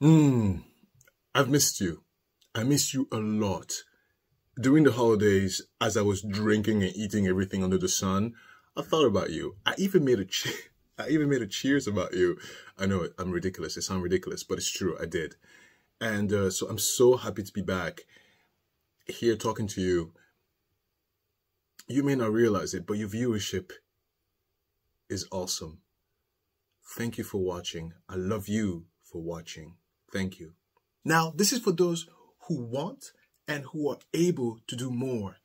I've missed you. I missed you a lot. During the holidays, as I was drinking and eating everything under the sun, I thought about you. I even made a cheers about you. I know I'm ridiculous. It sounds ridiculous, but it's true. I did. And so I'm so happy to be back here talking to you. You may not realize it, but your viewership is awesome. Thank you for watching. I love you for watching. Thank you. Now, this is for those who want and who are able to do more.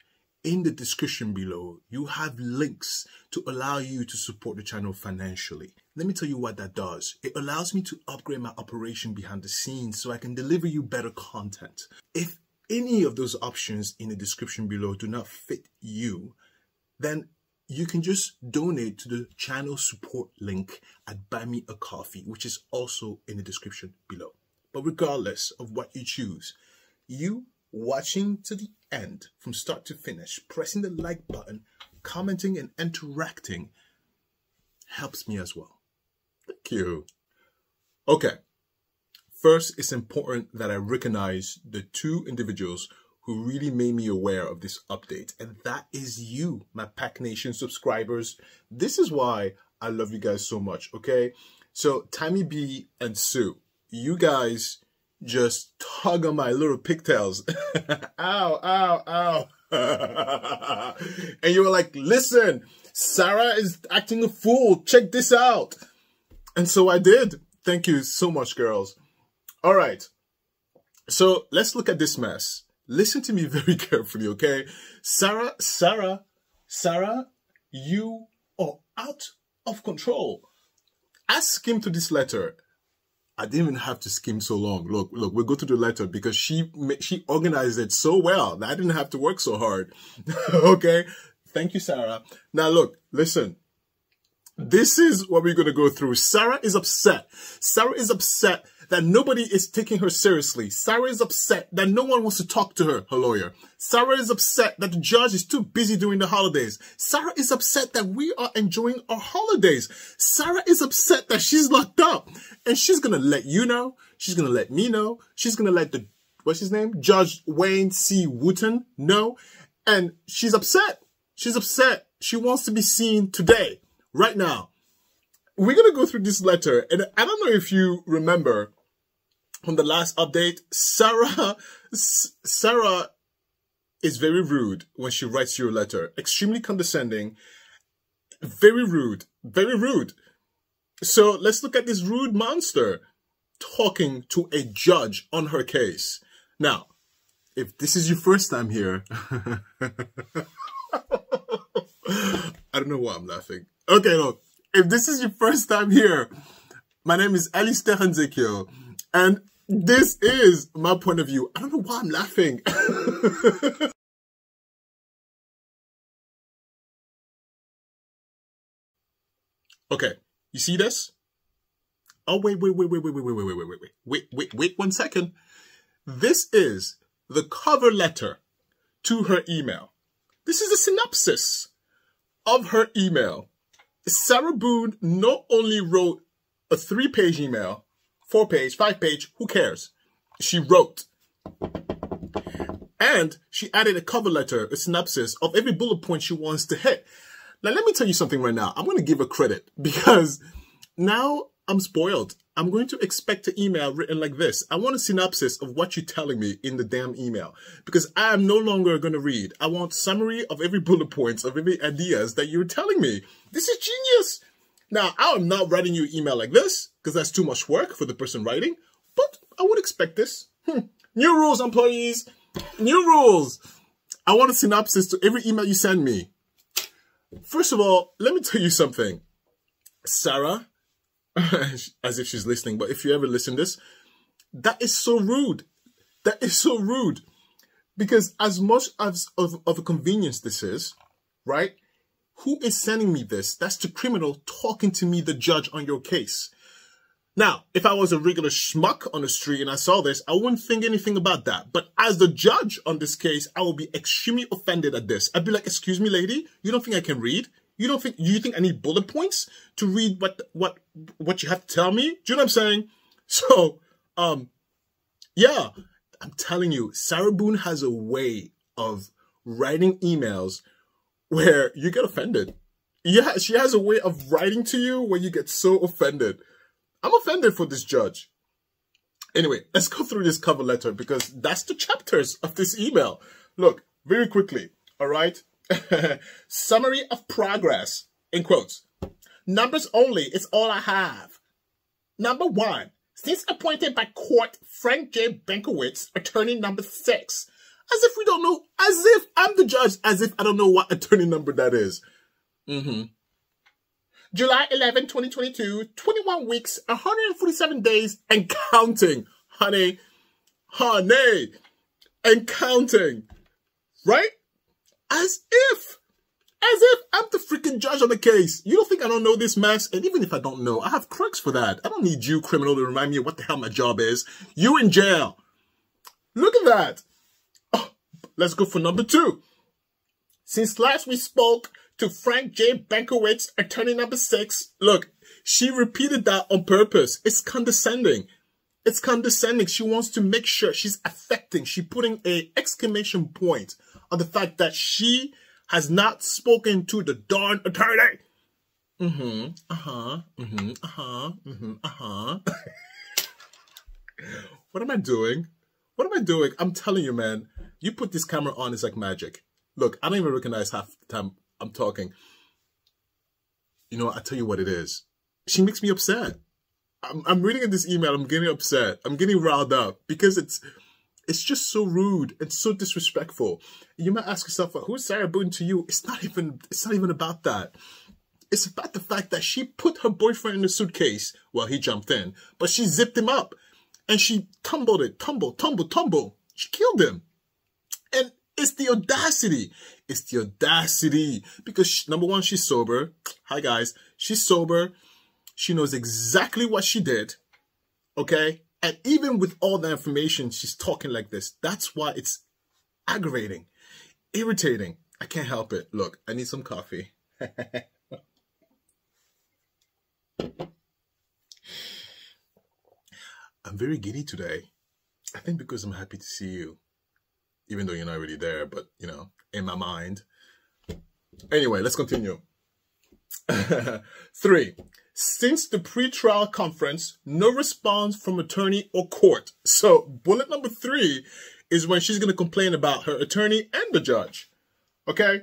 In the description below, you have links to allow you to support the channel financially. Let me tell you what that does. It allows me to upgrade my operation behind the scenes so I can deliver you better content. If any of those options in the description below do not fit you, then you can just donate to the channel support link at Buy Me a Coffee, which is also in the description below. But regardless of what you choose, you watching to the end, from start to finish, pressing the like button, commenting and interacting helps me as well. Thank you. Okay. First, it's important that I recognize the two individuals who really made me aware of this update. And that is you, my PACT Nation subscribers. This is why I love you guys so much, okay? So, Tammy B and Sue, you guys just tug on my little pigtails. Ow, ow, ow. And you were like, listen, Sarah is acting a fool. Check this out. And so I did. Thank you so much, girls. All right. So let's look at this mess. Listen to me very carefully, okay? Sarah, you are out of control. I skimmed through this letter. I didn't even have to skim so long. Look, we'll go to the letter because she organized it so well that I didn't have to work so hard. Okay? Thank you, Sarah. Now look, listen. This is what we're going to go through. Sarah is upset. Sarah is upset that nobody is taking her seriously. Sarah is upset that no one wants to talk to her lawyer. Sarah is upset that the judge is too busy during the holidays. Sarah is upset that we are enjoying our holidays. Sarah is upset that she's locked up. And she's going to let you know. She's going to let me know. She's going to let the, what's his name? Judge Wayne C. Wooten know. And she's upset. She's upset. She wants to be seen today, right now. We're going to go through this letter. And I don't know if you remember from the last update, Sarah is very rude when she writes you a letter. Extremely condescending. Very rude. Very rude. So let's look at this rude monster talking to a judge on her case. Now, if this is your first time here, I don't know why I'm laughing. Okay, look, if this is your first time here, my name is Alistair Ezekiel, and this is my point of view. I don't know why I'm laughing. Okay, you see this? Oh, wait 1 second. This is the cover letter to her email. This is a synopsis of her email. Sarah Boone not only wrote a 3-page email, 4-page, 5-page, who cares? She wrote. And she added a cover letter, a synopsis of every bullet point she wants to hit. Now, let me tell you something right now. I'm going to give her credit because now I'm spoiled. I'm going to expect an email written like this. I want a synopsis of what you're telling me in the damn email because I am no longer going to read. I want summary of every bullet points of every ideas that you're telling me. This is genius. Now, I am not writing you an email like this because that's too much work for the person writing, but I would expect this. New rules, employees. New rules. I want a synopsis to every email you send me. First of all, let me tell you something. Sarah, as if she's listening, but if you ever listen to this, that is so rude. That is so rude. Because as much as of a convenience this is, right? Who is sending me this? That's the criminal talking to me, the judge, on your case. Now, if I was a regular schmuck on the street and I saw this, I wouldn't think anything about that. But as the judge on this case, I will be extremely offended at this. I'd be like, excuse me, lady, you don't think I can read? You think I need bullet points to read what you have to tell me? Do you know what I'm saying? So Yeah, I'm telling you, Sarah Boone has a way of writing emails where you get offended. Yeah, she has a way of writing to you where you get so offended. I'm offended for this judge. Anyway, let's go through this cover letter because that's the chapters of this email. Look, very quickly, all right? Summary of progress, in quotes. Numbers only is all I have. Number 1, since appointed by court Frank J. Benkowitz, attorney number 6. As if we don't know, as if I'm the judge, as if I don't know what attorney number that is. July 11, 2022, 21 weeks, 147 days, and counting, honey, and counting, right? As if I'm the freaking judge on the case. You don't think I don't know this mess? And even if I don't know, I have crooks for that. I don't need you, criminal, to remind me of what the hell my job is. You in jail. Look at that. Oh, let's go for number 2. Since last we spoke to Frank J. Benkowitz, attorney number 6. Look, she repeated that on purpose. It's condescending. It's condescending. She wants to make sure she's affecting. She's putting an exclamation point on the fact that she has not spoken to the darn attorney. What am I doing? What am I doing? I'm telling you, man, you put this camera on, it's like magic. Look, I don't even recognize half the time I'm talking. You know, I tell you what it is. She makes me upset. I'm reading this email, I'm getting upset. I'm getting riled up because it's just so rude and so disrespectful. You might ask yourself, well, who's Sarah Boone to you? It's not even about that. It's about the fact that she put her boyfriend in a suitcase while he jumped in, but she zipped him up and she tumbled. She killed him. And it's the audacity. It's the audacity because number 1, she's sober. Hi guys. She's sober. She knows exactly what she did. Okay. And even with all the information, she's talking like this. That's why it's aggravating, irritating. I can't help it. Look, I need some coffee. I'm very giddy today. I think because I'm happy to see you. Even though you're not really there, but, you know, in my mind. Anyway, let's continue. 3. Since the pre-trial conference, no response from attorney or court. So bullet number 3 is when she's going to complain about her attorney and the judge. Okay?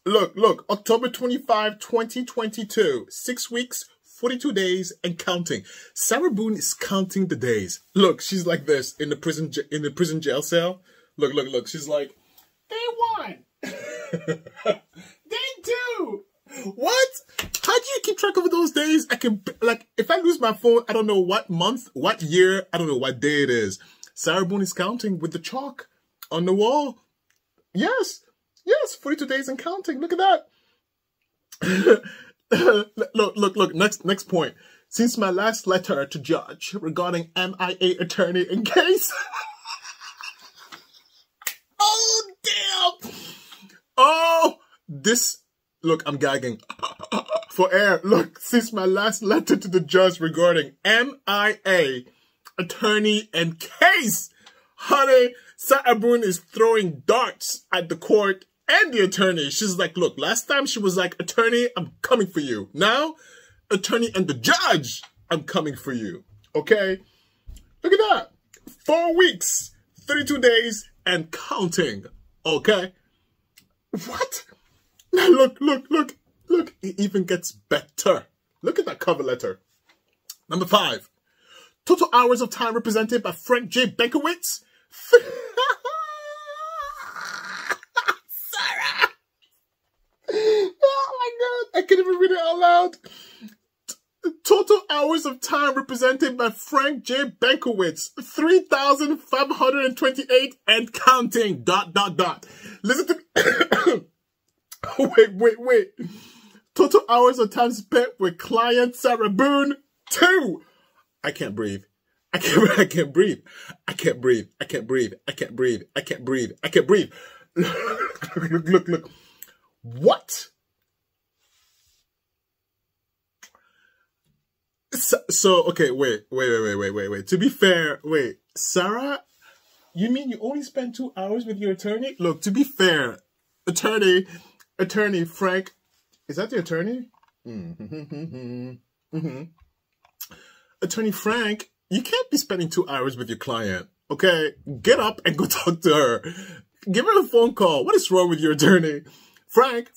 Look, October 25, 2022, 6 weeks, 42 days and counting. Sarah Boone is counting the days. Look, she's like this in the prison jail cell. Look. She's like, day 1. Day 2. What? How do you keep track of those days? I can, like, if I lose my phone, I don't know what month, what year, I don't know what day it is. Sarah Boone is counting with the chalk on the wall. Yes, 42 days and counting. Look at that. Look, next point. Since my last letter to judge regarding MIA attorney in case. Oh, damn. Oh, this. Look, I'm gagging for air. Look, since my last letter to the judge regarding MIA, attorney and case, honey, Sarah Boone is throwing darts at the court and the attorney. She's like, look, last time she was like, attorney, I'm coming for you. Now, attorney and the judge, I'm coming for you. Okay? Look at that. 4 weeks, 32 days, and counting. Okay? What? Now look. It even gets better. Look at that cover letter. Number 5. Total hours of time represented by Frank J. Benkowitz. Sarah. Oh my God. I can't even read it out loud. Total hours of time represented by Frank J. Benkowitz. 3,528 and counting. ... Listen to me. Wait. Total hours of time spent with client Sarah Boone, 2. I can't breathe. I can't breathe. Look. What? So okay, wait. To be fair, wait, Sarah, you mean you only spend 2 hours with your attorney? Look, to be fair, attorney Frank, is that the attorney? Attorney Frank, you can't be spending 2 hours with your client. Okay, get up and go talk to her. Give her a phone call. What is wrong with your attorney? Frank,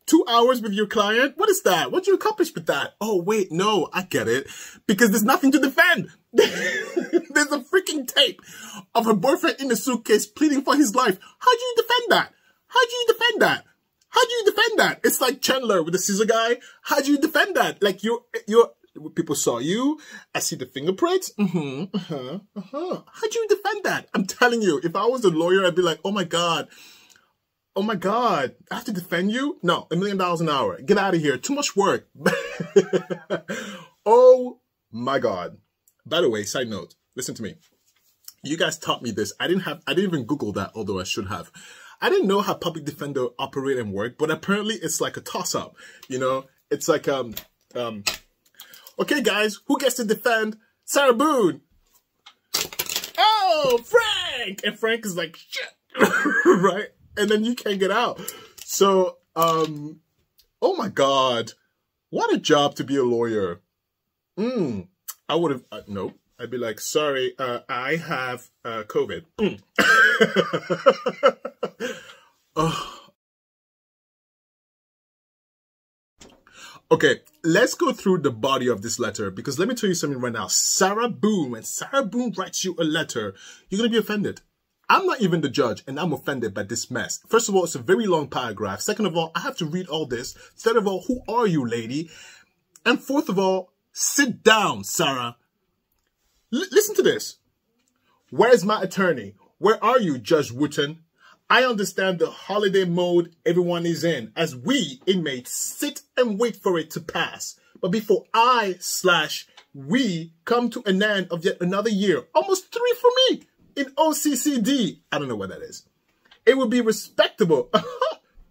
2 hours with your client? What is that? What do you accomplish with that? Oh, wait, no, I get it. Because there's nothing to defend. There's a freaking tape of her boyfriend in the suitcase pleading for his life. How do you defend that? How do you defend that? How do you defend that? It's like Chandler with the scissor guy. How do you defend that? Like people saw you. I see the fingerprints. How do you defend that? I'm telling you, if I was a lawyer, I'd be like, oh my God, I have to defend you? No, $1 million an hour. Get out of here. Too much work. Oh my God. By the way, side note, listen to me. You guys taught me this. I didn't even Google that, although I should have. I didn't know how public defender operate and work, but apparently it's like a toss-up. You know, it's like, okay, guys, who gets to defend Sarah Boone? Oh, Frank! And Frank is like, shit, right? And then you can't get out. So, oh my God, what a job to be a lawyer. I would have, nope. I'd be like, sorry, I have COVID. Okay, let's go through the body of this letter, because let me tell you something right now. Sarah Boone, when Sarah Boone writes you a letter, you're going to be offended. I'm not even the judge, and I'm offended by this mess. First of all, it's a very long paragraph. Second of all, I have to read all this. Third of all, who are you, lady? And fourth of all, sit down, Sarah. Listen to this. Where's my attorney? Where are you, Judge Wooten? I understand the holiday mode everyone is in, as we, inmates, sit and wait for it to pass. But before we come to an end of yet another year, almost 3 for me, in CCed, I don't know what that is, it would be respectable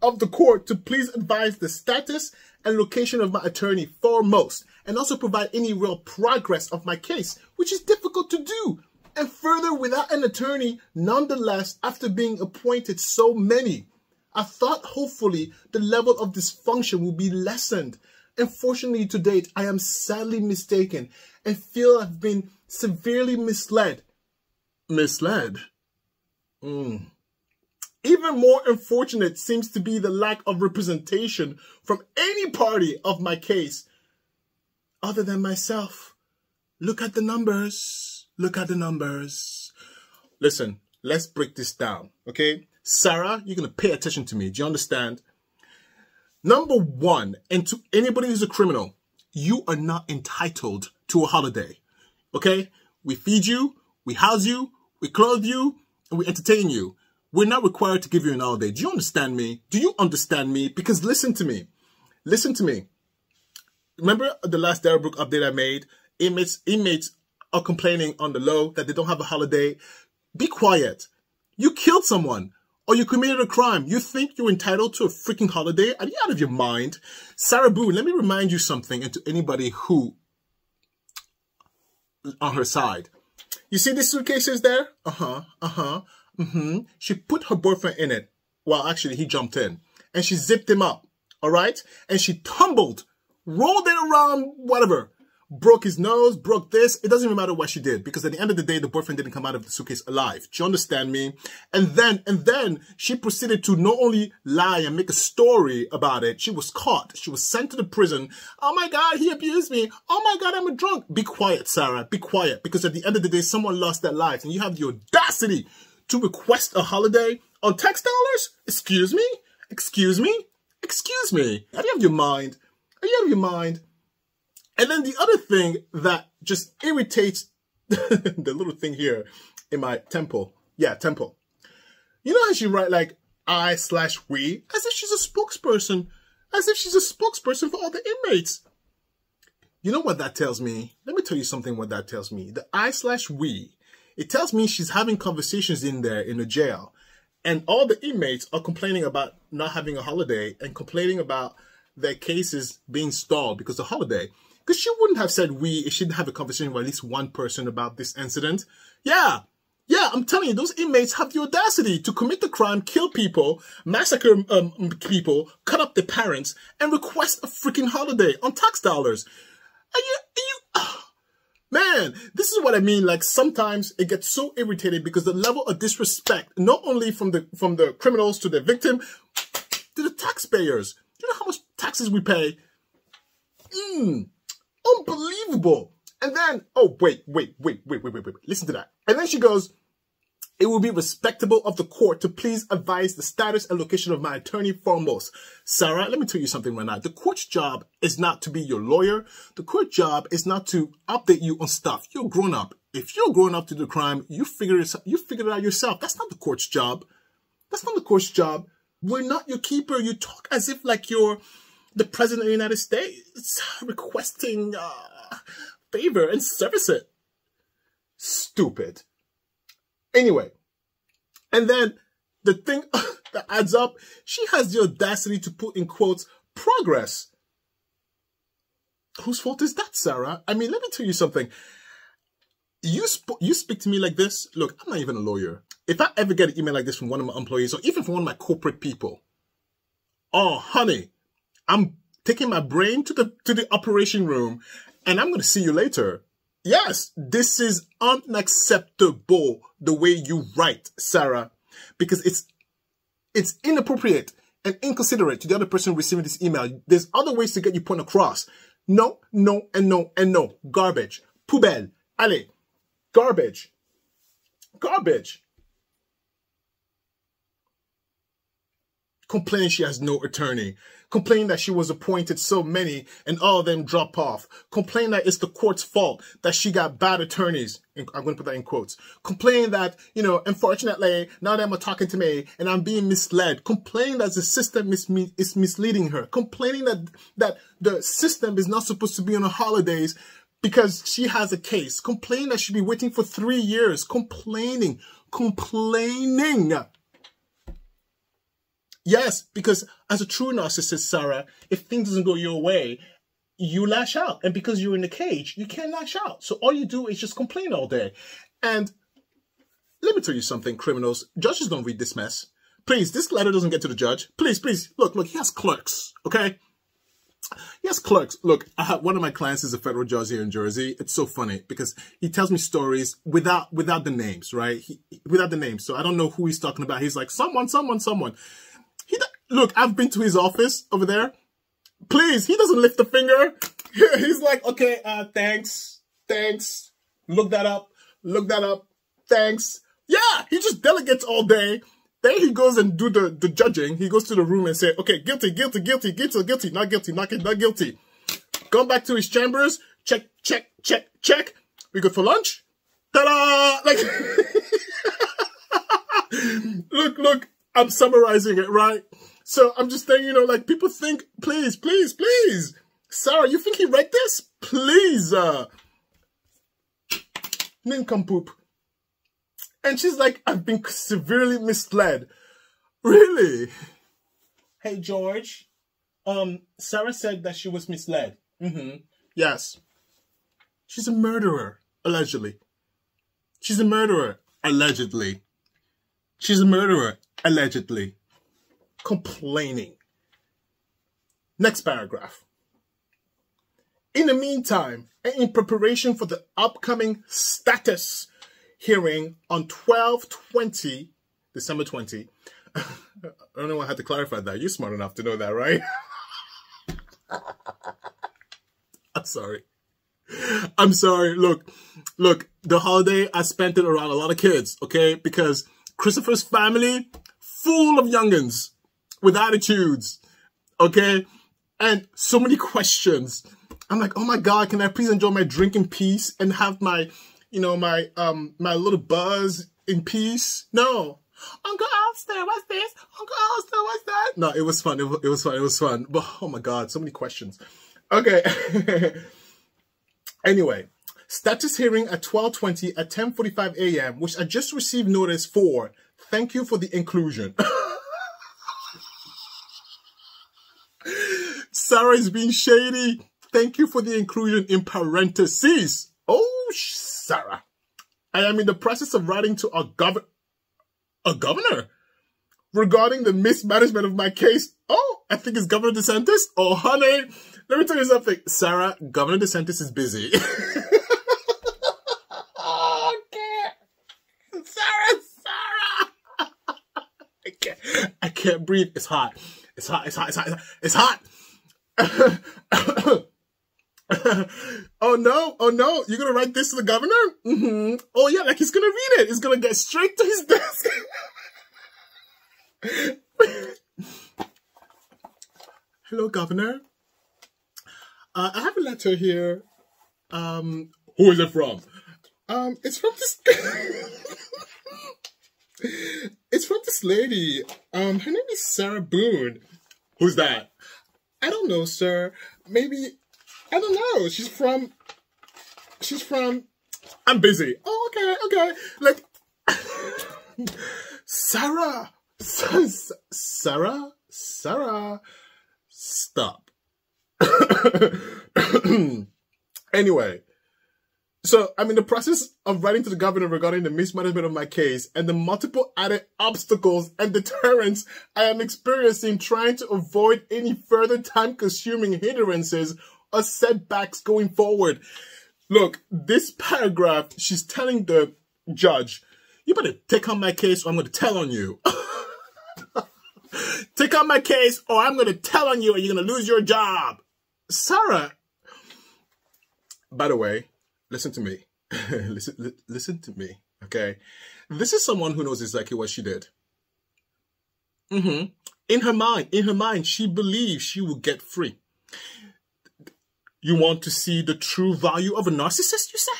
of the court to please advise the status and location of my attorney foremost, and also provide any real progress of my case, which is difficult to do. And further, without an attorney, nonetheless, after being appointed so many, I thought hopefully the level of dysfunction will be lessened. Unfortunately, to date, I am sadly mistaken and feel I've been severely misled. Misled? Even more unfortunate seems to be the lack of representation from any party of my case other than myself. Look at the numbers. Look at the numbers. Listen, let's break this down, okay? Sarah, you're going to pay attention to me. Do you understand? Number one, and to anybody who's a criminal, you are not entitled to a holiday, okay? We feed you, we house you, we clothe you, and we entertain you. We're not required to give you an holiday. Do you understand me? Do you understand me? Because listen to me. Listen to me. Remember the last Darabrook update I made? Inmates are complaining on the low that they don't have a holiday. Be quiet. You killed someone or you committed a crime. You think you're entitled to a freaking holiday? Are you out of your mind? Sarah Boone, let me remind you something, and to anybody who on her side. You see these suitcases there? She put her boyfriend in it. Well, actually, he jumped in. And she zipped him up. All right? And she tumbled, rolled it around, whatever. Broke his nose, broke this. It doesn't even matter what she did, because at the end of the day, the boyfriend didn't come out of the suitcase alive. Do you understand me? And then she proceeded to not only lie and make a story about it, she was caught. She was sent to the prison. Oh my God, he abused me. Oh my God, I'm a drunk. Be quiet, Sarah. Be quiet. Because at the end of the day, someone lost their lives, and you have the audacity to request a holiday on tax dollars? Excuse me? Excuse me? Excuse me? Are you out of your mind? Are you out of your mind? And then the other thing that just irritates the little thing here in my temple. Yeah, temple. You know how she write like I/we? As if she's a spokesperson. As if she's a spokesperson for all the inmates. You know what that tells me? Let me tell you something what that tells me. The I/we. It tells me she's having conversations in there in the jail. And all the inmates are complaining about not having a holiday and complaining about their cases being stalled because of holiday. Because she wouldn't have said we. She didn't have a conversation with at least one person about this incident. Yeah, I'm telling you, those inmates have the audacity to commit the crime, kill people, massacre people, cut up their parents, and request a freaking holiday on tax dollars. Man, this is what I mean. Like, sometimes it gets so irritating because the level of disrespect, not only from the criminals to the victim, to the taxpayers. Do you know how much taxes we pay? Unbelievable. And then, oh, wait. Listen to that. And then she goes, it will be respectable of the court to please advise the status and location of my attorney foremost. Sarah, let me tell you something right now. The court's job is not to be your lawyer. The court's job is not to update you on stuff. You're grown up. If you're grown up to do the crime, you figure it out yourself. That's not the court's job. That's not the court's job. We're not your keeper. You talk as if like you're the president of the United States requesting favor and service it. Stupid. Anyway, and then the thing that adds up, she has the audacity to put in quotes, progress. Whose fault is that, Sarah? I mean, let me tell you something. You speak to me like this. Look, I'm not even a lawyer. If I ever get an email like this from one of my employees or even from one of my corporate people, oh, honey, I'm taking my brain to the operation room and I'm going to see you later. Yes, this is unacceptable the way you write, Sarah, because it's inappropriate and inconsiderate to the other person receiving this email. There's other ways to get your point across. No, no, and no, and no. Garbage. Poubelle. Allez. Garbage. Garbage. Complaining she has no attorney. Complaining that she was appointed so many and all of them drop off. Complaining that it's the court's fault that she got bad attorneys. I'm going to put that in quotes. Complaining that, you know, unfortunately, now them are talking to me and I'm being misled. Complaining that the system is misleading her. Complaining that the system is not supposed to be on her holidays because she has a case. Complaining that she'll be waiting for 3 years. Complaining. Yes, because as a true narcissist, Sarah, if things doesn't go your way, you lash out. And because you're in the cage, you can't lash out. So all you do is just complain all day. And let me tell you something, criminals. Judges don't read this mess. Please, this letter doesn't get to the judge. Please, look, he has clerks, okay? He has clerks. Look, one of my clients is a federal judge here in Jersey. It's so funny because he tells me stories without the names, right? Without the names. So I don't know who he's talking about. He's like, someone. Look, I've been to his office over there. Please, he doesn't lift a finger. He's like, okay, thanks. Look that up. Thanks. Yeah, he just delegates all day. Then he goes and do the judging. He goes to the room and say, okay, guilty, not guilty. Going back to his chambers. Check. We good for lunch? Ta-da! Like, look, I'm summarizing it, right? So I'm just saying, you know, like people think, please. Sarah, you think he read this? Please. Nincompoop. And she's like, I've been severely misled. Really? Hey, George. Sarah said that she was misled. Yes. She's a murderer, allegedly. She's a murderer, allegedly. Complaining. Next paragraph. In the meantime, and in preparation for the upcoming status hearing on 12/20, December 20. I don't know why I had to clarify that. You're smart enough to know that, right? I'm sorry. Look, the holiday, I spent it around a lot of kids, okay? Because Christopher's family, full of youngins with attitudes, okay? And so many questions. I'm like, oh my God, can I please enjoy my drink in peace and have my, you know, my little buzz in peace? No. Uncle Alistair, what's this? Uncle Alistair, what's that? No, it was fun. It was fun. But oh my God, so many questions. Okay. Anyway, status hearing at 12:20 at 10:45 a.m., which I just received notice for. Thank you for the inclusion. Sarah is being shady. Thank you for the inclusion in parentheses. Oh, Sarah. I am in the process of writing to a governor regarding the mismanagement of my case. Oh, I think it's Governor DeSantis. Oh, honey, let me tell you something. Sarah, Governor DeSantis is busy. I can't breathe. It's hot. It's hot. It's hot. It's hot. It's hot. Oh no. Oh no. You're going to write this to the governor? Mm-hmm. Oh yeah. Like he's going to read it. He's going to get straight to his desk. Hello, Governor. I have a letter here. Who is it from? It's from this... It's from this lady. Her name is Sarah Boone. Who's that? I don't know, sir. Maybe, I don't know. She's from, I'm busy. Oh, okay. Like, Sarah, stop. Anyway. So, I'm in the process of writing to the governor regarding the mismanagement of my case and the multiple added obstacles and deterrents I am experiencing trying to avoid any further time-consuming hindrances or setbacks going forward. Look, this paragraph, she's telling the judge, you better take on my case or I'm going to tell on you. Take on my case or I'm going to tell on you and you're going to lose your job. Sarah, by the way, listen to me. listen to me, okay? This is someone who knows exactly what she did. In her mind, she believes she will get free. You want to see the true value of a narcissist, you say?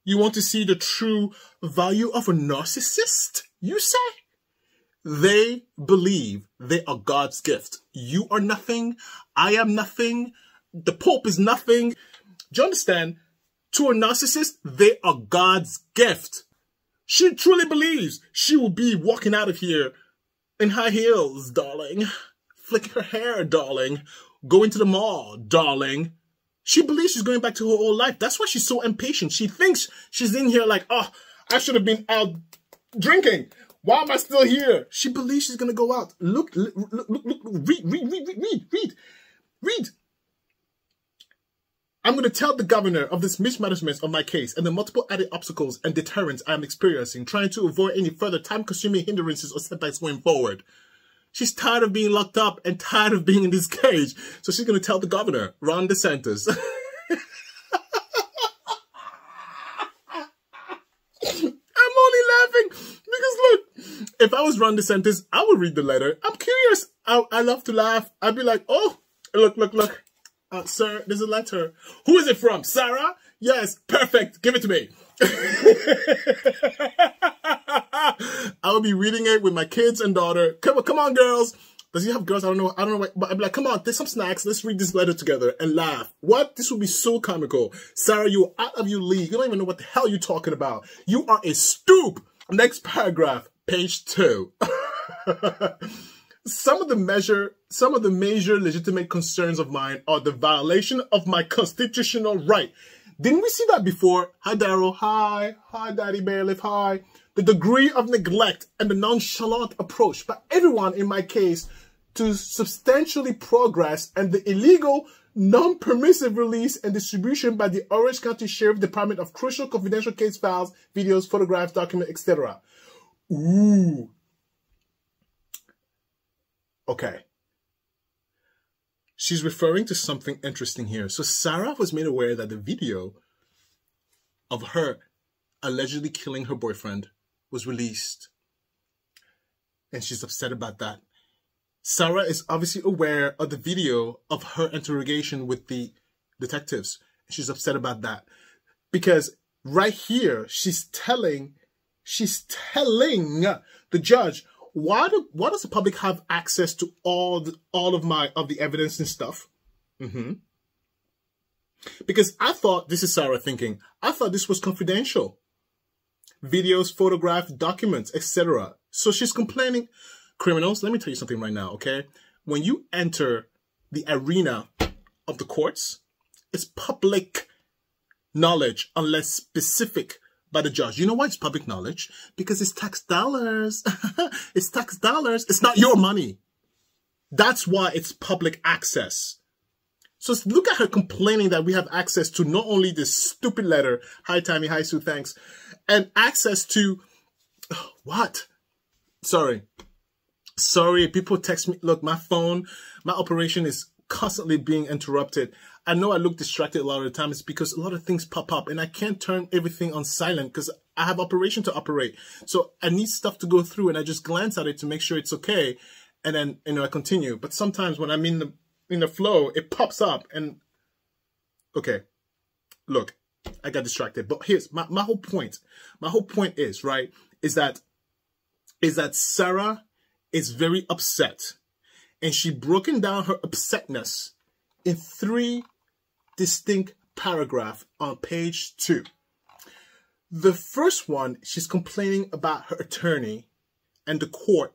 You want to see the true value of a narcissist, you say? They believe they are God's gift. You are nothing. I am nothing. The Pope is nothing. Do you understand? To a narcissist, they are God's gift. She truly believes she will be walking out of here in high heels, darling. Flicking her hair, darling. Going to the mall, darling. She believes she's going back to her old life. That's why she's so impatient. She thinks she's in here like, oh, I should have been out drinking. Why am I still here? She believes she's going to go out. Look, read. I'm going to tell the governor of this mismanagement of my case and the multiple added obstacles and deterrents I am experiencing, trying to avoid any further time-consuming hindrances or setbacks going forward. She's tired of being locked up and tired of being in this cage. So she's going to tell the governor, Ron DeSantis. I'm only laughing because look, if I was Ron DeSantis, I would read the letter. I'm curious. I love to laugh. I'd be like, oh, look. Sir, there's a letter. Who is it from? Sarah? Yes, perfect. Give it to me. I will be reading it with my kids and daughter. Come on, girls. Does he have girls? I don't know. But I'd be like, come on, there's some snacks. Let's read this letter together and laugh. What? This would be so comical. Sarah, you're out of your league. You don't even know what the hell you're talking about. You are a stoop. Next paragraph, page 2. Some of the major legitimate concerns of mine are the violation of my constitutional right. Didn't we see that before? Hi, Daryl. Hi, Daddy Bailiff. Hi. The degree of neglect and the nonchalant approach by everyone in my case to substantially progress and the illegal, non-permissive release and distribution by the Orange County Sheriff Department of crucial confidential case files, videos, photographs, documents, etc. Ooh. Okay. She's referring to something interesting here. So Sarah was made aware that the video of her allegedly killing her boyfriend was released. And she's upset about that. Sarah is obviously aware of the video of her interrogation with the detectives. She's upset about that. Because right here, she's telling the judge, why does the public have access to all the evidence and stuff? Because I thought, this is Sarah thinking, I thought this was confidential. Videos, photographs, documents, etc. So she's complaining. Criminals, let me tell you something right now, okay? When you enter the arena of the courts, It's public knowledge unless specific by the judge. You know why it's public knowledge? Because it's tax dollars. It's tax dollars. It's not your money. That's why it's public access. So look at her complaining that we have access to not only this stupid letter, hi Tammy, hi Sue, thanks, and access to, what? Sorry, people text me. Look, my phone, my operation is constantly being interrupted. I know I look distracted a lot of the time. It's because a lot of things pop up and I can't turn everything on silent because I have operation to operate. So I need stuff to go through and I just glance at it to make sure it's okay. And then, I continue. But sometimes when I'm in the flow, it pops up and, okay, look, I got distracted. But here's my whole point. My whole point is, right, is that Sarah is very upset. And she broken down her upsetness in 3 distinct paragraphs on page 2. The first one, she's complaining about her attorney and the court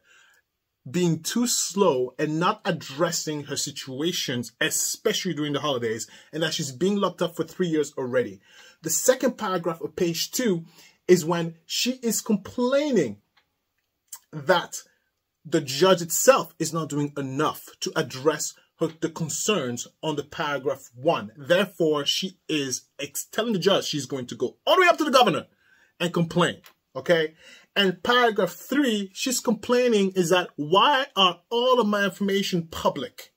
being too slow and not addressing her situations, especially during the holidays, and that she's being locked up for 3 years already. The second paragraph of page 2 is when she is complaining that the judge itself is not doing enough to address the concerns on the paragraph 1. Therefore, she is telling the judge she's going to go all the way up to the governor and complain, okay? And paragraph 3, she's complaining is that why are all of my information public?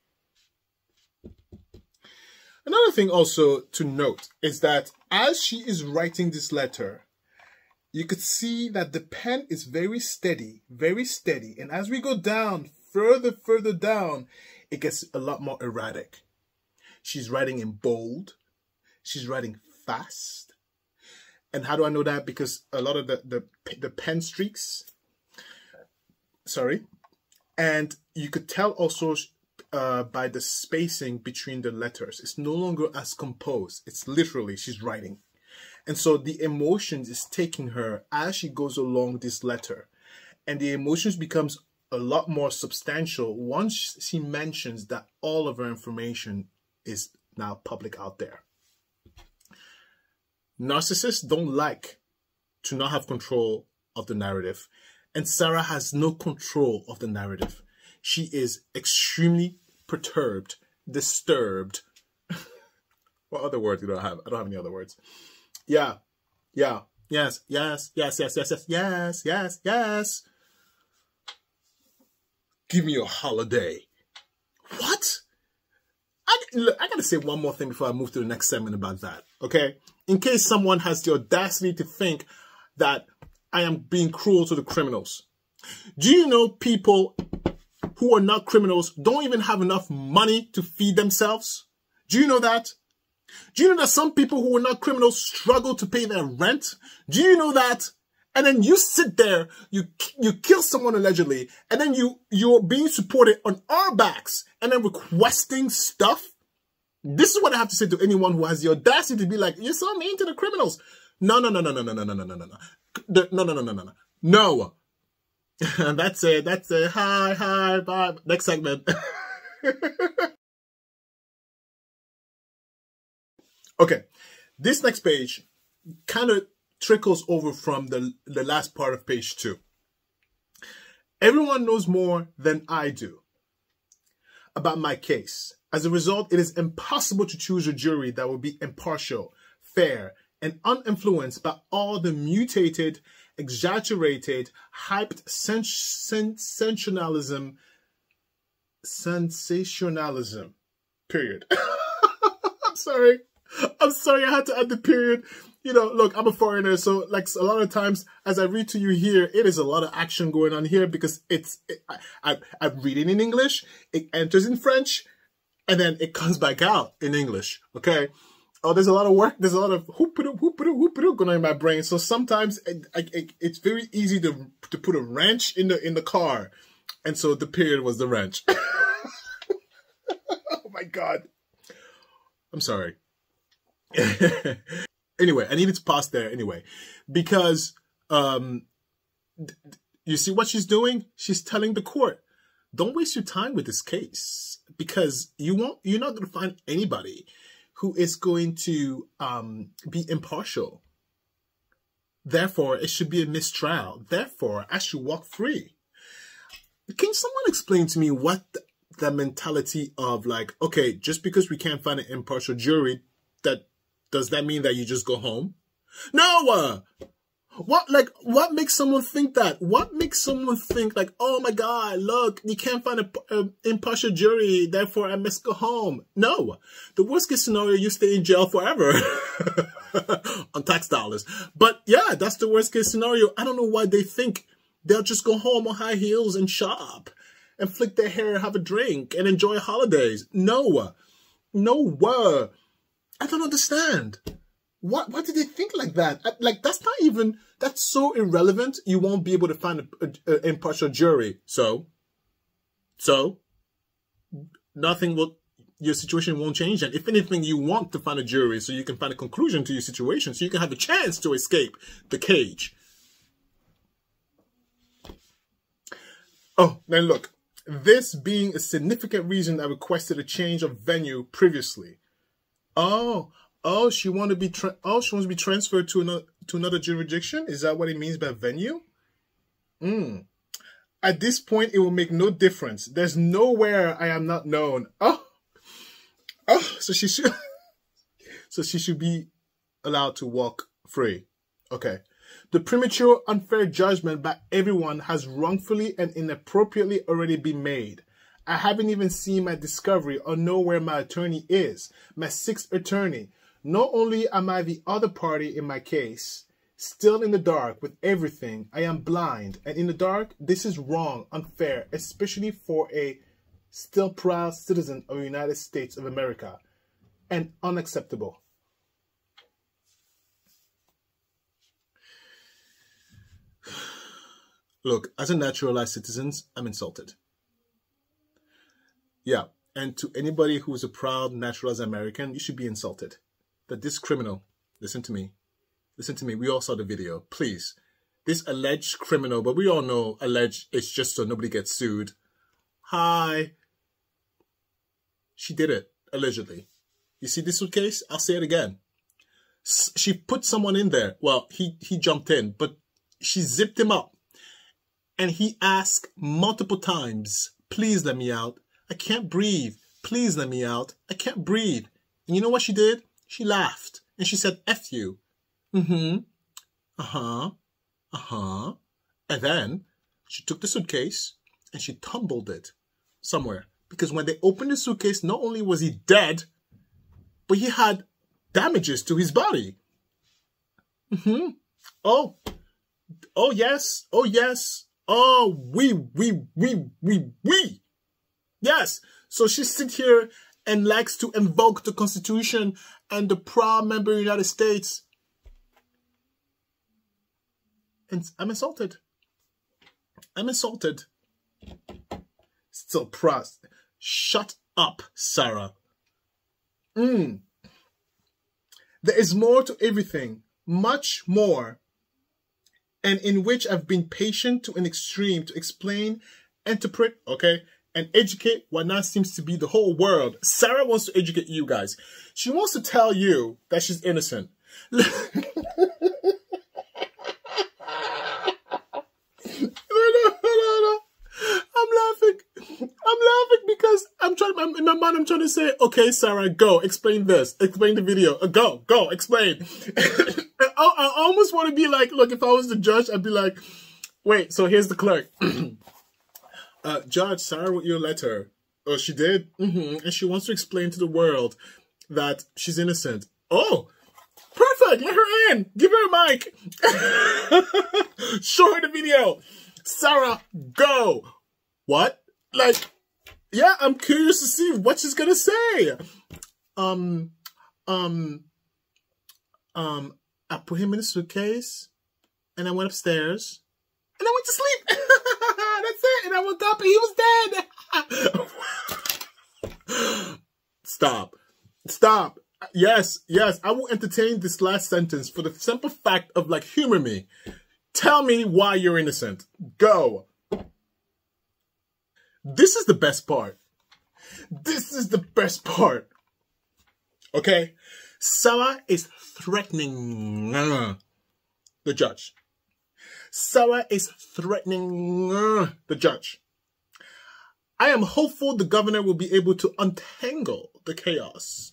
Another thing also to note is that as she is writing this letter, you could see that the pen is very steady, very steady. And as we go down, further down, it gets a lot more erratic. She's writing in bold. She's writing fast. And how do I know that? Because a lot of the pen streaks, sorry. And you could tell also by the spacing between the letters. It's no longer as composed. It's literally, she's writing. And so the emotions is taking her as she goes along this letter. And the emotions becomes a lot more substantial once she mentions that all of her information is now public out there. Narcissists don't like to not have control of the narrative. And Sarah has no control of the narrative. She is extremely perturbed, disturbed. What other words do I have? I don't have any other words. Yeah. Yes. Give me a holiday. What? I gotta say one more thing before I move to the next segment about that, okay? In case someone has the audacity to think that I am being cruel to the criminals. Do you know people who are not criminals don't even have enough money to feed themselves? Do you know that? Do you know that some people who are not criminals struggle to pay their rent? Do you know that? And then you sit there, you kill someone allegedly, and then you're being supported on our backs and then requesting stuff? This is what I have to say to anyone who has the audacity to be like, you're so mean to the criminals. No. No. That's it. Hi, bye. Next segment. Okay. This next page kind of trickles over from the last part of page 2. Everyone knows more than I do about my case. As a result, it is impossible to choose a jury that will be impartial, fair, and uninfluenced by all the mutated, exaggerated, hyped sensationalism, period. I'm sorry I had to add the period. You know, look, I'm a foreigner, so like a lot of times as I read to you here, it is a lot of action going on here because I'm reading in English, it enters in French, and then it comes back out in English, okay? Oh, there's a lot of work, there's a lot of whoop-a-doo going on in my brain, so sometimes it's very easy to put a wrench in the car, and so the period was the wrench. Oh my God. I'm sorry. Anyway, I needed to pause there anyway, because you see what she's doing? She's telling the court, don't waste your time with this case because you're not going to find anybody who is going to be impartial. Therefore, it should be a mistrial. Therefore, I should walk free. Can someone explain to me what the mentality of like, okay, just because we can't find an impartial jury, does that mean that you just go home? No! What makes someone think that? What makes someone think like, oh my God, look, you can't find an impartial jury, therefore I must go home? No. The worst case scenario, you stay in jail forever on tax dollars. But yeah, that's the worst case scenario. I don't know why they think they'll just go home on high heels and shop and flick their hair, have a drink and enjoy holidays. No. No. I don't understand. Why did they think like that? Like, that's so irrelevant. You won't be able to find an impartial jury. So your situation won't change. And if anything, you want to find a jury so you can find a conclusion to your situation, so you can have a chance to escape the cage. Oh, then look, this being a significant reason I requested a change of venue previously. Oh, she wants to be transferred to another jurisdiction. Is that what it means by venue? At this point, it will make no difference. There's nowhere I am not known. So she should be allowed to walk free. Okay. The premature, unfair judgment by everyone has wrongfully and inappropriately already been made. I haven't even seen my discovery or know where my attorney is, my sixth attorney. Not only am I the other party in my case, still in the dark with everything, I am blind. And in the dark, this is wrong, unfair, especially for a still proud citizen of the United States of America, and unacceptable. Look, as a naturalized citizen, I'm insulted. Yeah, and to anybody who is a proud naturalized American, you should be insulted. That this criminal, listen to me, we all saw the video, please. This alleged criminal, but we all know alleged, it's just so nobody gets sued. Hi. She did it, allegedly. You see this suitcase? I'll say it again. She put someone in there. Well, he jumped in, but she zipped him up. And he asked multiple times, please let me out. I can't breathe. Please let me out. I can't breathe. And you know what she did? She laughed. And she said, F you. And then she took the suitcase and she tumbled it somewhere. Because when they opened the suitcase, not only was he dead, but he had damages to his body. Oh yes. Oh, yes. Oh, we. Yes. So she sits here and likes to invoke the Constitution and the proud member of the United States. And I'm insulted. Still proud. Shut up, Sarah. There is more to everything. Much more. And in which I've been patient to an extreme to explain, interpret, okay, and educate what now seems to be the whole world. Sarah wants to educate you guys. She wants to tell you that she's innocent. No. I'm laughing because in my mind, I'm trying to say, okay, Sarah, go, explain this, explain the video, go, explain. I almost want to be like, look, if I was the judge, I'd be like, wait, so here's the clerk. Judge, Sarah wrote you a letter. Oh, she did? And she wants to explain to the world that she's innocent. Oh, perfect, let her in. Give her a mic. Show her the video. Sarah, go. What? Like, yeah, I'm curious to see what she's gonna say. I put him in a suitcase, and I went upstairs, and I went to sleep. That's it. And I woke up, and he was dead. Stop. Yes, I will entertain this last sentence for the simple fact of, like, humor me. Tell me why you're innocent. Go. This is the best part. Okay? Sarah is threatening the judge. Sarah is threatening the judge. I am hopeful the governor will be able to untangle the chaos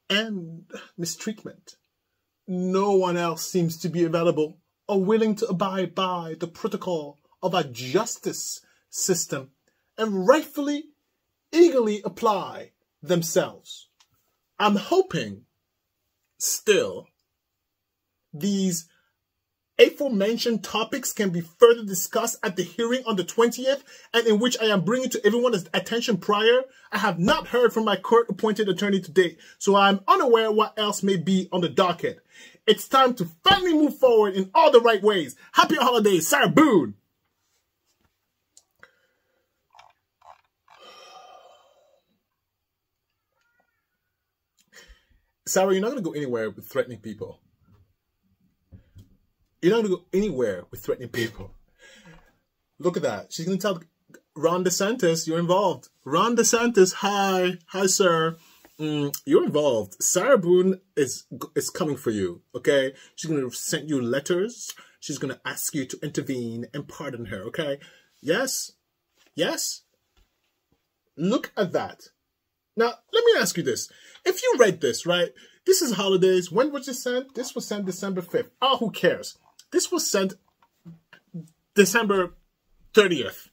and mistreatment. No one else seems to be available or willing to abide by the protocol of our justice system and rightfully, eagerly apply themselves. I'm hoping still these aforementioned topics can be further discussed at the hearing on the 20th, and in which I am bringing to everyone's attention prior. I have not heard from my court-appointed attorney to date, so I am unaware what else may be on the docket. It's time to finally move forward in all the right ways. Happy holidays, Sarah Boone. Sarah, you're not going to go anywhere with threatening people. You're not going to go anywhere with threatening people. Look at that. She's going to tell Ron DeSantis you're involved. Ron DeSantis, hi. Hi, sir. You're involved. Sarah Boone is coming for you, okay? She's going to send you letters. She's going to ask you to intervene and pardon her, okay? Yes? Yes? Look at that. Now, let me ask you this. If you read this, right? This is holidays. When was this sent? This was sent December 5th. Oh, who cares? This was sent December 30th.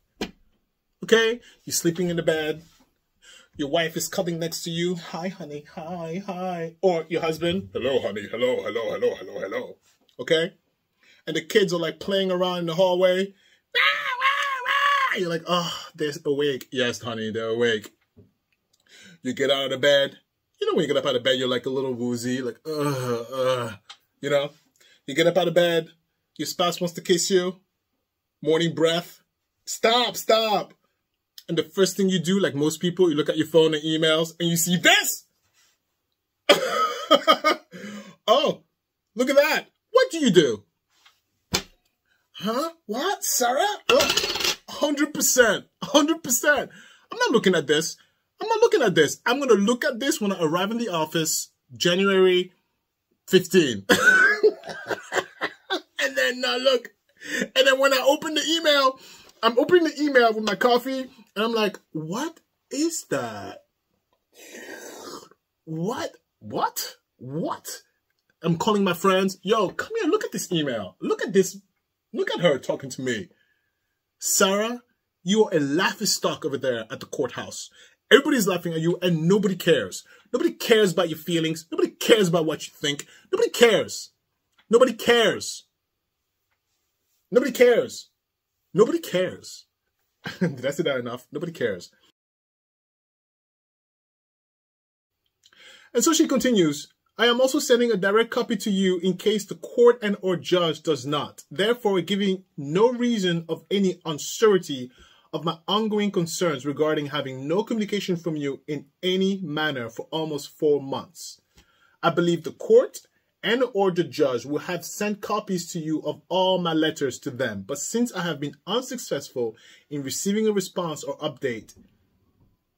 Okay? You're sleeping in the bed. Your wife is cuddling next to you. Hi, honey. Hi, hi. Or your husband. Hello, honey. Hello, hello, hello, hello, hello. Okay? And the kids are like playing around in the hallway. You're like, oh, they're awake. Yes, honey, they're awake. You get out of the bed. You know when you get up out of bed, you're like a little woozy. Like, you know? You get up out of bed. Your spouse wants to kiss you. Morning breath. Stop, stop. And the first thing you do, like most people, you look at your phone and emails and you see this. Oh, look at that. What do you do? Huh? What? Sarah? 100%. 100%. I'm not looking at this. I'm not looking at this. I'm going to look at this when I arrive in the office, January 15. And then look. And then when I open the email, I'm opening the email with my coffee, and I'm like, what is that? What? I'm calling my friends. Yo, come here, look at this email. Look at this. Look at her talking to me. Sarah, you are a laughingstock over there at the courthouse. Everybody's laughing at you, and nobody cares. Nobody cares about your feelings. Nobody cares about what you think. Nobody cares. Nobody cares. Nobody cares. Nobody cares. Did I say that enough? Nobody cares. And so she continues, I am also sending a direct copy to you in case the court and or judge does not. Therefore, giving no reason of any uncertainty of my ongoing concerns regarding having no communication from you in any manner for almost 4 months. I believe the court and or the judge will have sent copies to you of all my letters to them. But since I have been unsuccessful in receiving a response or update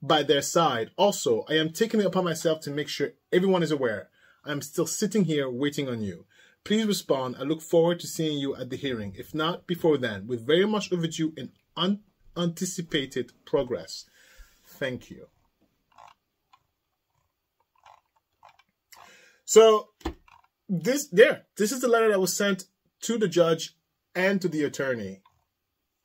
by their side, also, I am taking it upon myself to make sure everyone is aware. I am still sitting here waiting on you. Please respond. I look forward to seeing you at the hearing, if not before then, with very much overdue and unanticipated progress. Thank you. So, this is the letter that was sent to the judge and to the attorney.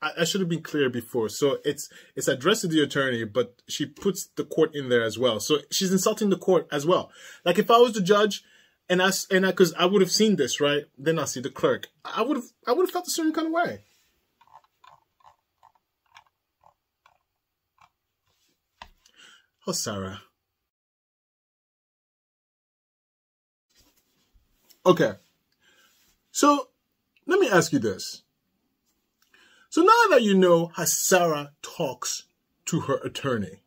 I should have been clear before. So it's addressed to the attorney, but she puts the court in there as well. So she's insulting the court as well. Like if I was the judge and because I would have seen this, right? Then I see the clerk. I would have felt a certain kind of way. Oh, Sarah. Okay, so let me ask you this. So now that you know how Sarah talks to her attorney,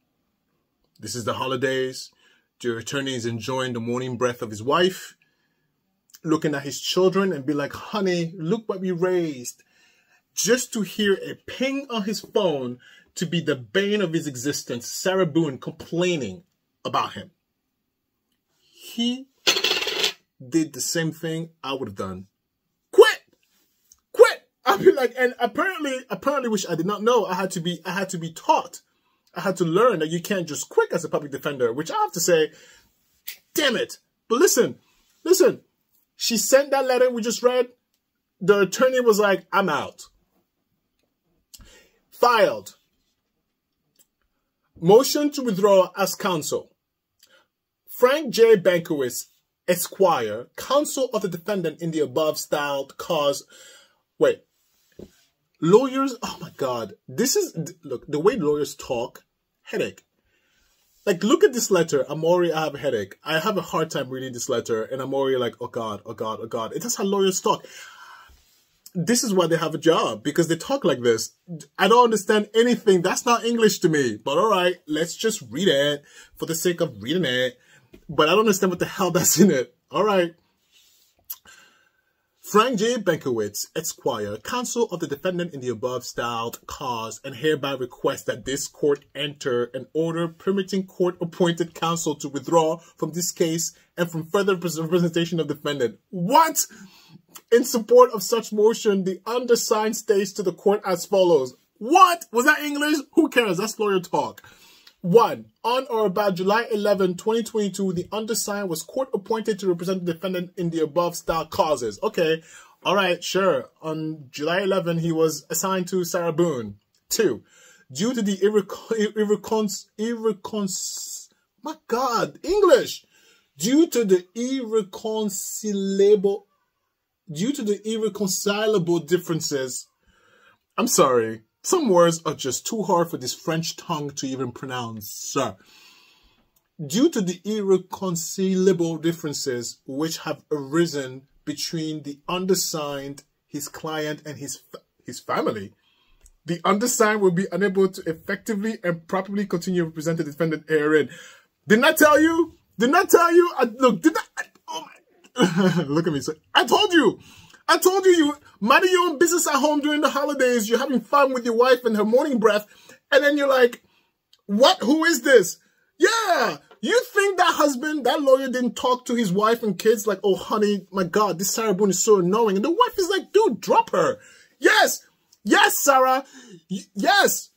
this is the holidays, your attorney is enjoying the morning breath of his wife, looking at his children and be like, honey, look what we raised. Just to hear a ping on his phone to be the bane of his existence, Sarah Boone complaining about him. he did the same thing I would have done. Quit! I'd be like, and apparently, which I did not know, I had to be taught. I had to learn that you can't just quit as a public defender, which I have to say, damn it. But listen, she sent that letter we just read. The attorney was like, I'm out. Filed. Motion to withdraw as counsel. Frank J. Bankowitz, Esquire, counsel of the defendant in the above styled cause. Wait. Lawyers, oh my God. Look, the way lawyers talk, headache. Like, look at this letter. I have a headache. I have a hard time reading this letter, and I'm already like, oh God, oh God, oh God. That's how lawyers talk. This is why they have a job, because they talk like this. I don't understand anything. That's not English to me. But all right, let's just read it for the sake of reading it. But I don't understand what the hell that's in it. All right. Frank J. Bankowitz, Esquire, counsel of the defendant in the above styled cause, and hereby request that this court enter an order permitting court-appointed counsel to withdraw from this case and from further representation of defendant. What? In support of such motion, the undersigned states to the court as follows. What? Was that English? Who cares? That's lawyer talk. 1. On or about July 11, 2022, the undersigned was court appointed to represent the defendant in the above style causes. Okay. All right. Sure. On July 11, he was assigned to Sarah Boone. 2. Due to the irreconcilable differences. I'm sorry. Some words are just too hard for this French tongue to even pronounce, sir. Due to the irreconcilable differences which have arisen between the undersigned, his client, and his family, the undersigned will be unable to effectively and properly continue to represent the defendant herein. Didn't I tell you? Didn't I tell you? Oh my, look at me. I told you. You minding your own business at home during the holidays. You're having fun with your wife and her morning breath. And then you're like, what? Who is this? Yeah. You think that lawyer didn't talk to his wife and kids like, oh, honey, my God, this Sarah Boone is so annoying. And the wife is like, dude, drop her. Yes. Yes, Sarah. Yes.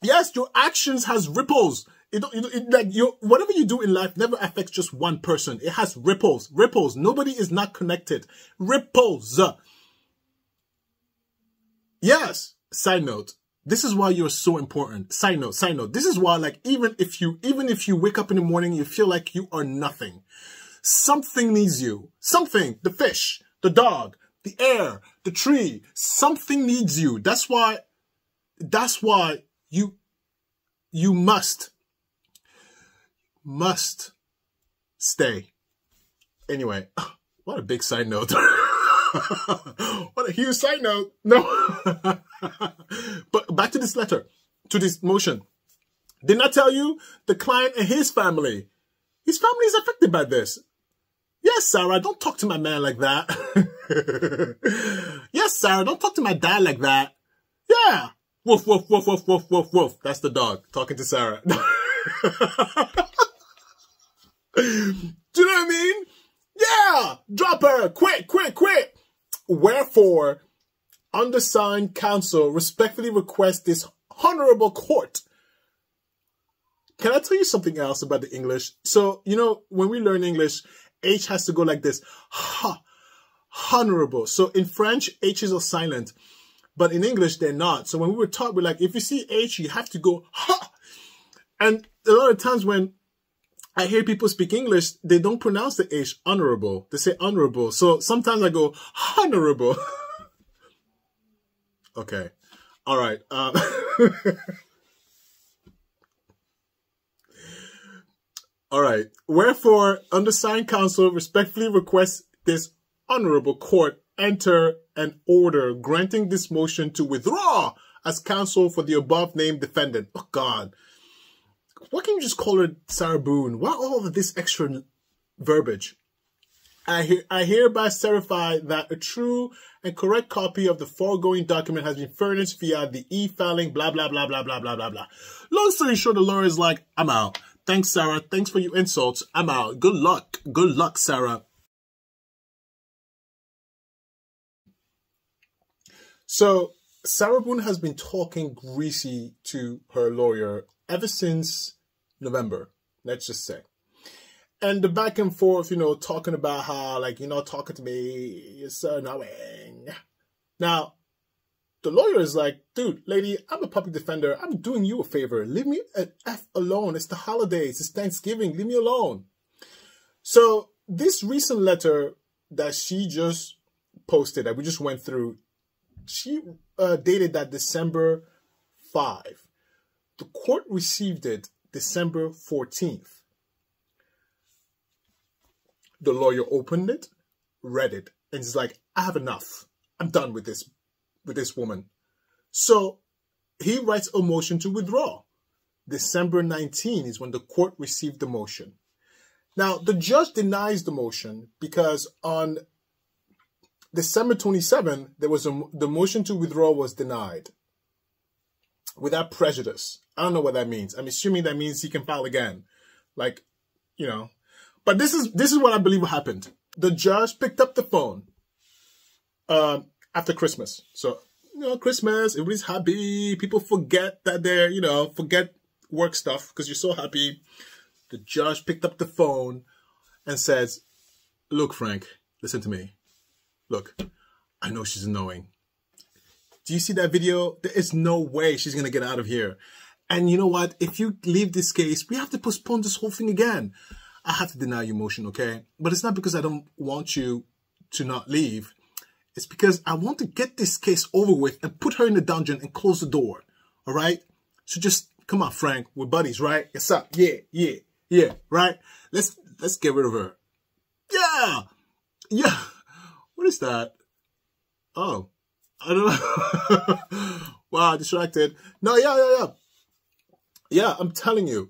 Yes, your actions has ripples. Whatever you do in life never affects just one person. It has ripples. Ripples. Nobody is not connected. Ripples. Yes. Side note. This is why you're so important. Side note. This is why, like, even if you wake up in the morning, you feel like you are nothing. Something needs you. Something. The fish, the dog, the air, the tree. Something needs you. That's why you must stay. Anyway, what a big side note. What a huge side note. No. But back to this letter, to this motion. Didn't I tell you the client and his family is affected by this? Yes, Sarah, don't talk to my man like that. Yes, Sarah, don't talk to my dad like that. Yeah. Woof, woof, woof, woof, woof, woof, woof. That's the dog talking to Sarah. Do you know what I mean? Yeah. Drop her. Quit. Wherefore, undersigned counsel respectfully request this honorable court. Can I tell you something else about the English? So, you know, when we learn English, H has to go like this. Honorable. So in French, H's are silent. But in English, they're not. So when we were taught, we're like, if you see H, you have to go, ha. And a lot of times when I hear people speak English, they don't pronounce the H honorable. They say honorable. So sometimes I go, honorable. Okay. All right. All right. Wherefore, undersigned counsel respectfully requests this honorable court enter an order granting this motion to withdraw as counsel for the above named defendant. Oh, God. Why can't you just call her Sarah Boone? Why all of this extra verbiage? I hereby certify that a true and correct copy of the foregoing document has been furnished via the e-filing, blah, blah, blah, blah, blah, blah, blah, blah. Long story short, the lawyer is like, I'm out. Thanks, Sarah. Thanks for your insults. I'm out. Good luck. Good luck, Sarah. So Sarah Boone has been talking greasy to her lawyer ever since November, let's just say. And the back and forth, talking about how, like, you're not talking to me, you're so annoying. Now, the lawyer is like, dude, lady, I'm a public defender. I'm doing you a favor. Leave me an F alone. It's the holidays. It's Thanksgiving. Leave me alone. So this recent letter that she just posted, that we just went through, she dated that December 5. The court received it December 14th. The lawyer opened it, read it, and is like, I have enough. I'm done with this woman. So he writes a motion to withdraw. December 19 is when the court received the motion. Now, the judge denies the motion because on December 27, the motion to withdraw was denied without prejudice. I don't know what that means. I'm assuming that means he can file again. Like, But this is what I believe happened. The judge picked up the phone after Christmas. So, Christmas, everybody's happy. People forget that they're, forget work stuff because you're so happy. The judge picked up the phone and says, look, Frank, listen to me. Look, I know she's annoying. Do you see that video? There is no way she's going to get out of here. And you know what? If you leave this case, we have to postpone this whole thing again. I have to deny your motion, okay? But it's not because I don't want you to not leave. It's because I want to get this case over with and put her in the dungeon and close the door, all right? So just, come on, Frank, we're buddies, right? What's up? Yeah, right? Let's get rid of her. Yeah. What is that? Oh, I don't know. Wow, distracted. No, yeah, I'm telling you,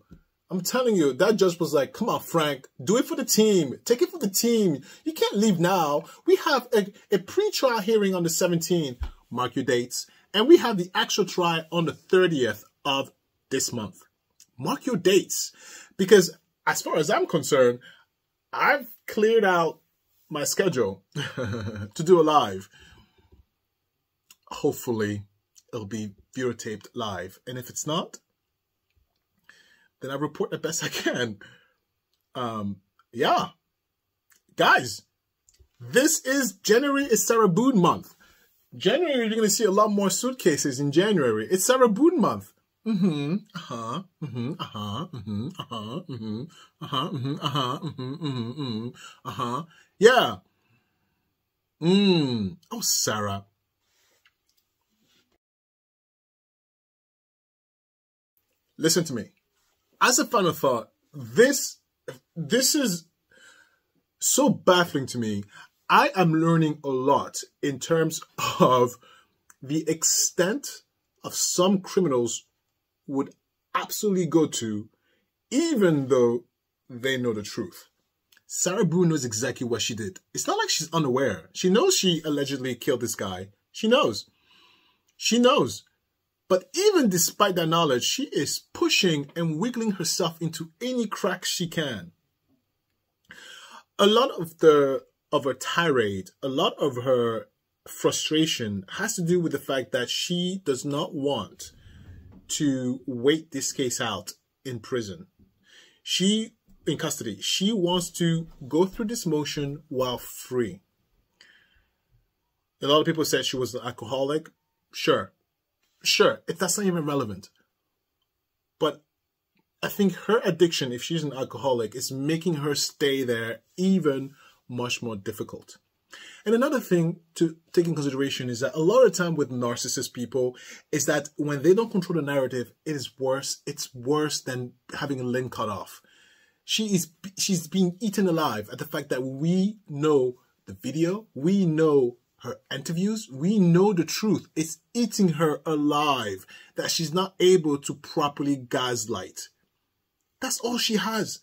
that judge was like, come on, Frank, do it for the team. Take it for the team. You can't leave now. We have a pre-trial hearing on the 17th. Mark your dates. And we have the actual trial on the 30th of this month. Mark your dates. Because as far as I'm concerned, I've cleared out my schedule to do a live. Hopefully, it'll be videotaped live. And if it's not, then I report the best I can. Yeah. Guys, January is Sarah Boone month. January, you're going to see a lot more suitcases in January. It's Sarah Boone month. Yeah. Oh, Sarah. Listen to me. As a final thought, this is so baffling to me. I am learning a lot in terms of the extent of some criminals would absolutely go to, even though they know the truth. Sarah Boone knows exactly what she did. It's not like she's unaware. She knows she allegedly killed this guy. She knows. But even despite that knowledge, she is pushing and wiggling herself into any cracks she can. A lot of her tirade, a lot of her frustration has to do with the fact that she does not want to wait this case out in prison. In custody, she wants to go through this motion while free. A lot of people said she was an alcoholic. Sure, if that's not even relevant. But I think her addiction, if she's an alcoholic, is making her stay there even much more difficult. And another thing to take in consideration is that a lot of the time with narcissist people is that when they don't control the narrative, it is worse. It's worse than having a limb cut off. She's being eaten alive at the fact that we know the video, we know her interviews, we know the truth. It's eating her alive that she's not able to properly gaslight. That's all she has.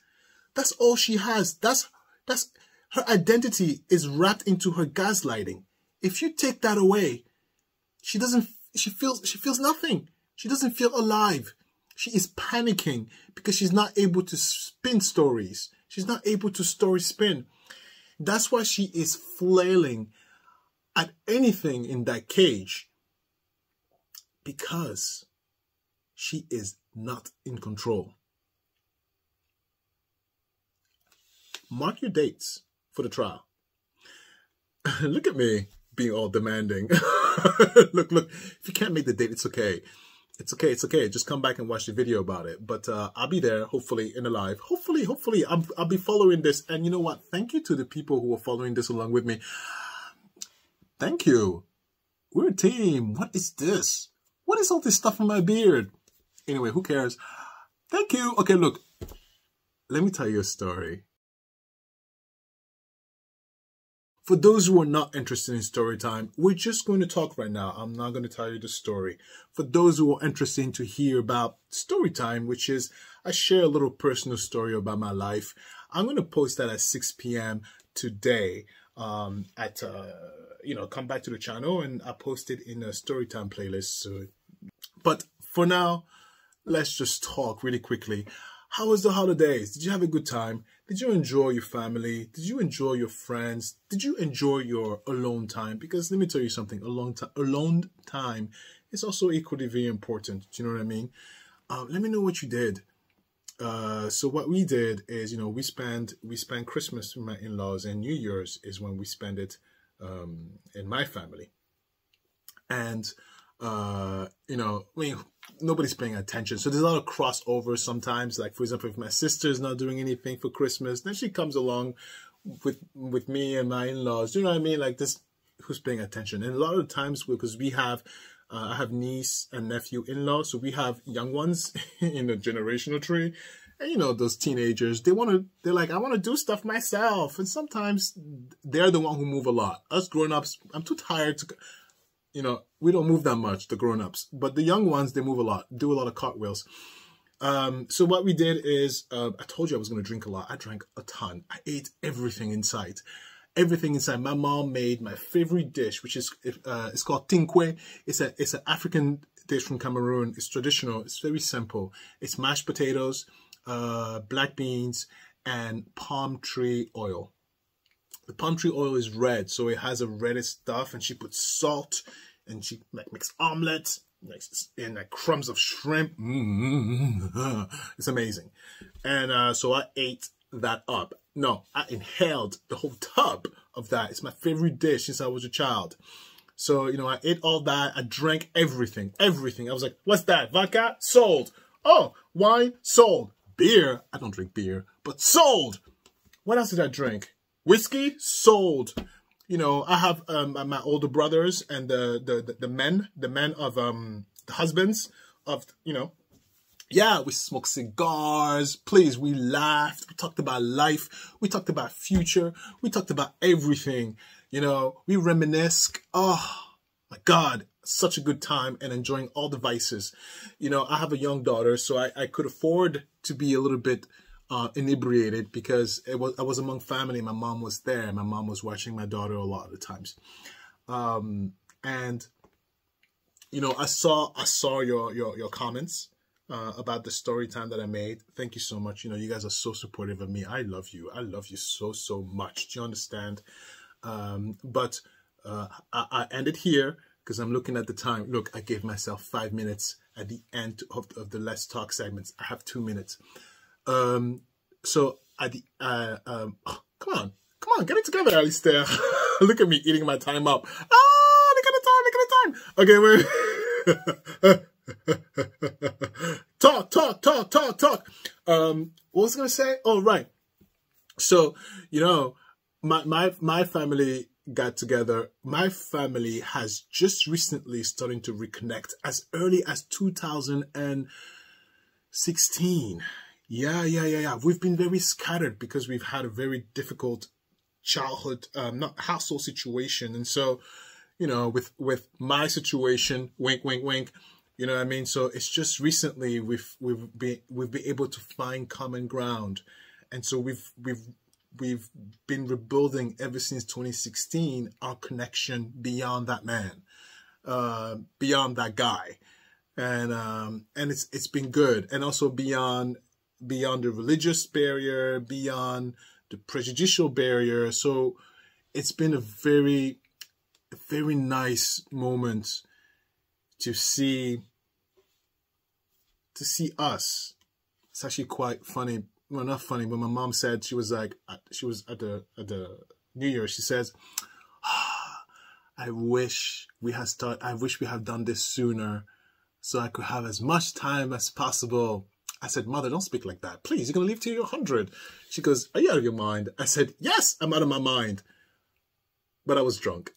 That's all she has. That's her identity is wrapped into her gaslighting. If you take that away, she feels nothing. She doesn't feel alive. She is panicking because she's not able to spin stories. She's not able to story spin. That's why she is flailing at anything in that cage, because she is not in control. Mark your dates for the trial. Look at me being all demanding. Look, if you can't make the date, it's okay. It's okay. It's okay. Just come back and watch the video about it. But I'll be there, hopefully, in the live. Hopefully, I'll be following this. And you know what? Thank you to the people who are following this along with me. Thank you. We're a team. What is this? What is all this stuff in my beard? Anyway, who cares? Thank you. Okay, look. Let me tell you a story. For those who are not interested in story time, we're just going to talk right now. I'm not going to tell you the story. For those who are interested to hear about story time, which is I share a little personal story about my life, I'm going to post that at 6 p.m. today. Come back to the channel and I post it in a story time playlist. So, but for now, let's just talk really quickly. How was the holidays? Did you have a good time? Did you enjoy your family? Did you enjoy your friends? Did you enjoy your alone time? Because let me tell you something, alone time is also equally very important. Do you know what I mean? Let me know what you did. So what we did is, we spent Christmas with my in-laws, and New Year's is when we spend it in my family. And nobody's paying attention. So there's a lot of crossover sometimes. Like, for example, if my sister's not doing anything for Christmas, then she comes along with me and my in-laws. You know what I mean? Like, this, who's paying attention? And a lot of times, because we have, I have niece and nephew in-laws, so we have young ones in the generational tree. And those teenagers, they're like, I want to do stuff myself. And sometimes they're the one who move a lot. Us grown-ups, I'm too tired to... we don't move that much, the grown-ups. But the young ones, they move a lot, do a lot of cartwheels. So what we did is, I told you I was going to drink a lot. I drank a ton. I ate everything inside. Everything inside. My mom made my favorite dish, which is, it's called tinkwe. It's an African dish from Cameroon. It's traditional. It's very simple. It's mashed potatoes, black beans, and palm tree oil. The palm tree oil is red, so it has a reddish stuff, and she puts salt, and she makes omelets, and crumbs of shrimp. It's amazing. And so I ate that up. No, I inhaled the whole tub of that. It's my favorite dish since I was a child. So, I ate all that. I drank everything. I was like, what's that? Vodka? Sold. Oh, wine? Sold. Beer? I don't drink beer, but sold. What else did I drink? Whiskey? Sold. I have my older brothers and the men of the husbands of, yeah, we smoked cigars. Please, we laughed. We talked about life. We talked about future. We talked about everything. We reminisced. Oh my God, such a good time, and enjoying all the vices. I have a young daughter, so I could afford to be a little bit inebriated, because I was among family. My mom was there. My mom was watching my daughter a lot of the times. And I saw your comments about the story time that I made. Thank you so much. You guys are so supportive of me. I love you. I love you so much. Do you understand? But I ended here because I'm looking at the time. Look, I gave myself 5 minutes at the end of the Let's Talk segments. I have 2 minutes. So at the come on, get it together, Alistair. Look at me eating my time up. Look at the time. Okay, wait. Talk. What was I gonna say? Oh, right. So, my family got together. My family has just recently starting to reconnect as early as 2016. Yeah. We've been very scattered because we've had a very difficult childhood, household situation. And so, with my situation, wink, you know what I mean? So it's just recently we've been able to find common ground. And so we've been rebuilding ever since 2016, our connection beyond that man, beyond that guy. and it's been good, and also beyond the religious barrier, beyond the prejudicial barrier. So it's been a very nice moment to see us. It's actually quite funny. Well, not funny, but my mom said, she was at the New Year. She says, I wish we had done this sooner so I could have as much time as possible. I said, Mother, don't speak like that. Please, you're going to live till you're 100. She goes, are you out of your mind? I said, yes, I'm out of my mind. But I was drunk.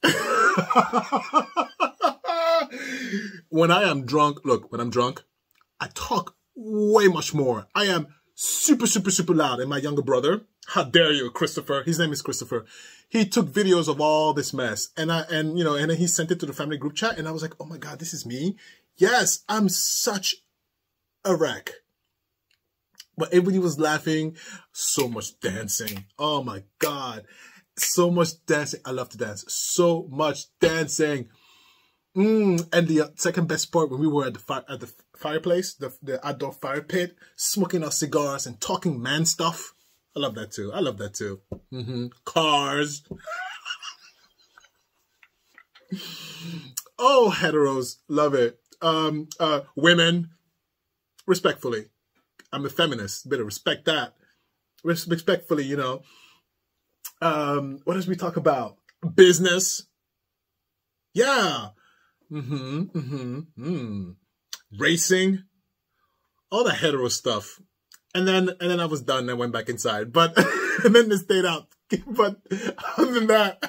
When I am drunk, look, when I'm drunk, I talk way much more. I am super, super, super loud. And my younger brother, how dare you, Christopher? His name is Christopher. He took videos of all this mess. And then he sent it to the family group chat. And I was like, oh my God, this is me. Yes, I'm such a wreck. But everybody was laughing. So much dancing. Oh my God. So much dancing. I love to dance. So much dancing. And the second best part, when we were at the fireplace, the outdoor fire pit, smoking our cigars and talking man stuff. I love that too. I love that too. Cars. Oh, heteros. Love it. Women. Respectfully. I'm a feminist. Better respect that. Respectfully, you know. What else we talk about? Business. Yeah. Racing. All the hetero stuff. And then I was done and I went back inside. But and then they stayed out. But other than that,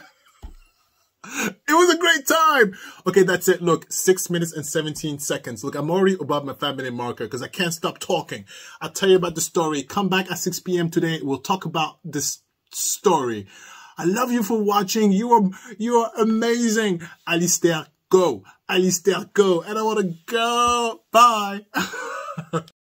it was a great time. Okay, that's it. Look, 6 minutes and 17 seconds. Look, I'm already above my 5-minute marker because I can't stop talking. I'll tell you about the story. Come back at 6 p.m. today. We'll talk about this story. I love you for watching. You are amazing. Alistair, go. Alistair, go. And I want to go. Bye.